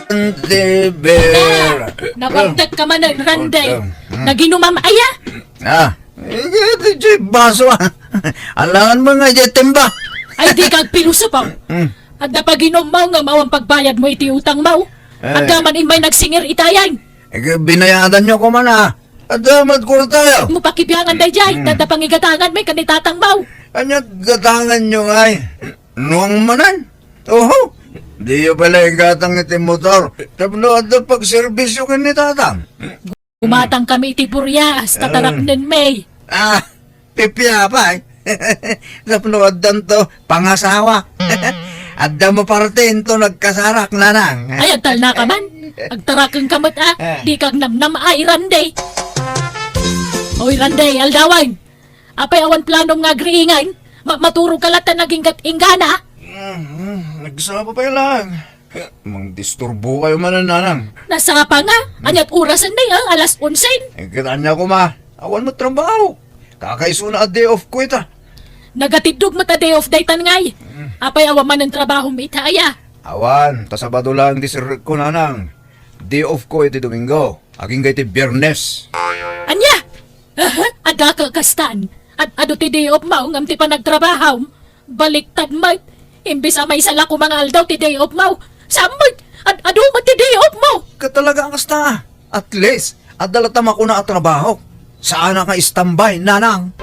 Randy Bear. Nabagdag ka man ng Randay. Naginumam aya. Ito dyan, baso Alangan mo nga dyan, timba. Ay di kag pilusa pa. At napaginom mo nga mawang pagbayad mo iti utang mo. At daman imay nagsingir itayan. Binayadan nyo ko man At damat ko tayo. Mupakibyangan day jay. Tatapangigatangan may kanitatang mo. Anyat gatangan nyo ay. Nuang manan. Oho. Di yung pala yung gatang iti motor. Tapno at pag-servisyo ka ni tatang. Umatang kami iti Burias. Tataraknin may. Pipya pa Tapno at to pangasawa. At mo partin to nagkasarak na nang. Ay, agtal na ka man. Agtarakang kamot Di kag namnam ay Randay. Oy Randay, aldawan. Apay awan planong nga agriingan. Maturo ka lata naging ingana. Nagsapa pa lang. Mang disturbo kayo manananang. Nasa pa nga. Anyat orasan na alas 11. Kita niya ko awan mo trabaho. Kakaisuna a day off ko ita. Nagatidog mo ta day of daytan ngay. Apay awan man ang trabaho mo itaya. Awan, tasabado lang di sir ko nanang. Day off ko iti Domingo. Aging iti Biyernes. Anya? Ada ka kastan. At ado ti day of mo ngam ti pa nagtrabaho. Baliktad mo. Imbis may sala ko mga aldaw ti day of mo. Samot! Ado mo ti day of mo. Katalaga ang kasta. At least, at dalatama ko na at trabaho. Saan ka istambay, nanang?